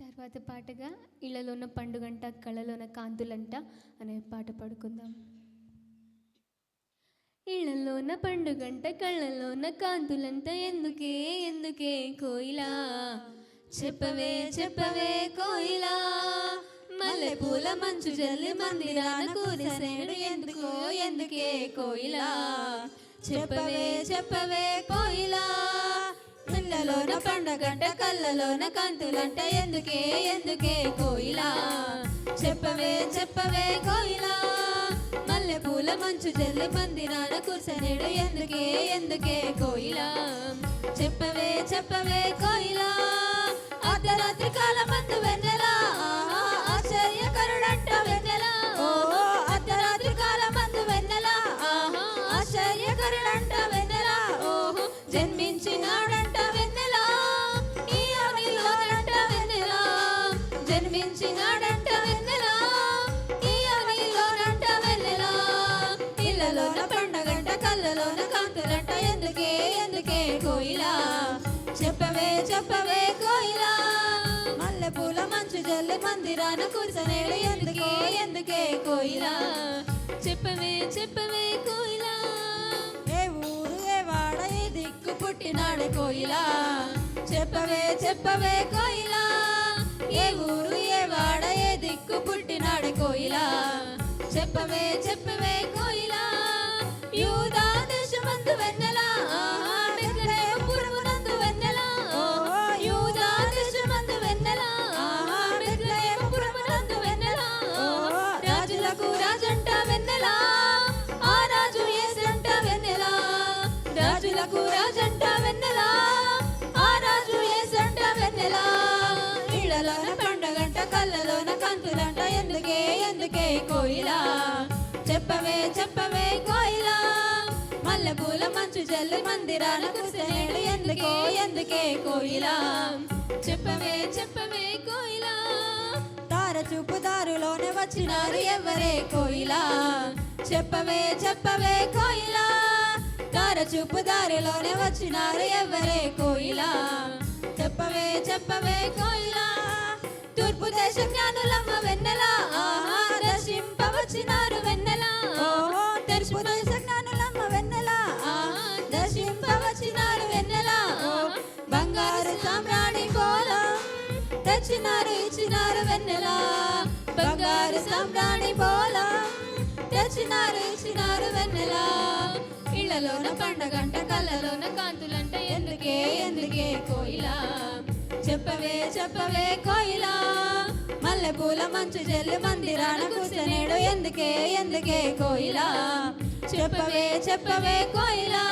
తర్వాత పాటగా ఇళ్లలోన పండుగంట కళ్ళలోన కాంతులంట అనే పాట పాడుకుందాం. ఇళ్లలోన పండుగంట కళ్ళలోన కాంతులంట ఎందుకే ఎందుకే కోయిలా చెప్పవే చెప్పవే కోయిలా మల్లె పూల మంచు జల్లి మందిరాన కూరిసేడు ఎందుకో ఎందుకే కోయిలా చెప్పవే చెప్పవే కోయిలా ఇళ్లలోన పండుగంట కళ్ళలోన కాంతులంట ఎందుకే ఎందుకే కోయిలా చెప్పవే చెప్పవే కోయిలా మల్లె పూల మంచు జల్లి మందిరాన కూర్చనేడు ఎందుకే ఎందుకే కోయిలా చెప్పవే చెప్పవే కోయిలా అర్ధరాత్రి కాలమందు వెన్నెలా ఆశ్చర్యకరుడంట వెన్నెలా ఓహో అర్ధరాత్రి కాలమందు వెన్నెలా ఆశ్చర్యకరుడంట వెన్నెలా ఓహో జన్మించినాడంట వెన్నెలా ఈ అవిలోనంట వెన్నెలా జన్మించినాడంట వెన్నెలా ఈ అవిలోనంట వెన్నెలా ఇళ్ళలోన పండగంట కళ్ళలోన కాంతులంట ఎందుకే ఎందుకే కోయిలా చెప్పవే చెప్పవే కోయిలా మల్లె పూల మంచు జల్లి మందిరాన కూర్చనేడు ఎందుకే ఎందుకే కోయిలా చెప్పవే చెప్పవే కోయిలా ఏ ఊరు ఏ వాడ ఏ దిక్కు పుట్టినాడు కోయిలా చెప్పవే చెప్పవే కోయిలా ఏ ఊరు ఏ వాడ ఏ దిక్కు పుట్టినాడు కోయిలా చెప్పవే చెప్పవే కోయిలా యూదా దేశమందు వెన్నెలా బెత్లెహేము పురమునందు వెన్నెలా ఓహో యూదా దేశమందు వెన్నెలా బెత్లెహేము పురమునందు వెన్నెలా ఓహో రాజులకు రాజంట వెన్నెలా ఆ రాజు యేసంట వెన్నెలా రాజులకు రాజంట వెన్నెలా ఆ రాజు యేసంట వెన్నెలా ఇళ్ళలోన పండగంట కళ్ళలోన కాంతులంట ఎందుకే ఎందుకే కోయిలా చెప్పవే చెప్పవే కోయిలా మల్లె పూల మంచు జల్లి మందిరాన కూర్చనేడు ఎందుకే ఎందుకే కోయిలా చెప్పవే చెప్పవే కోయిలా తార చూపు దారులోనే వచ్చినారు ఎవరే కోయిలా చెప్పవే చెప్పవే కోయిలా తార చూపు దారిలోనే వచ్చినారు ఎవరే కోయిలా చెప్పవే చెప్పవే కోయిలా తూర్పు దేశ జ్ఞానులమ్మ వెన్నెలా దర్శింపవచ్చినారు వెన్నెలా ఓహో తూర్పు దేశ జ్ఞానులమ్మ వెన్నెలా దర్శింపవచ్చినారు వెన్నెలా బంగారు సామ్రాణి పోలం తెచ్చినారు ఇచ్చినారు వెన్నెలా బంగారు సామ్రాణి పోలం తెచ్చినారు ఇచ్చినారు వెన్నెలా ఇళ్లలోన పండగంట కళ్ళలోన కాంతులంట ఎందుకే ఎందుకే కోయిలా చెప్పవే చెప్పవే కోయిలా మల్లె పూల మంచు జల్లి మందిరాన కూర్చనేడు ఎందుకే ఎందుకే కోయిలా చెప్పవే చెప్పవే కోయిలా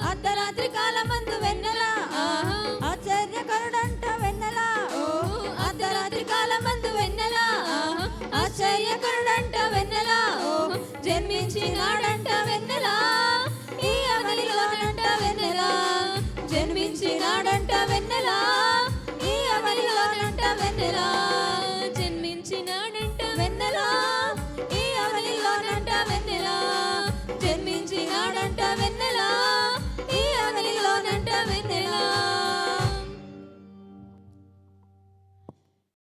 అర్ధరాత్రి కాలమందు వెన్నెలా ఆశ్చర్యకరుడంట వెన్నెలా ఓహో అర్ధరాత్రి కాలమందు వెన్నెలా ఆశ్చర్యకరుడంట వెన్నెలా ఓహో జన్మించినాడ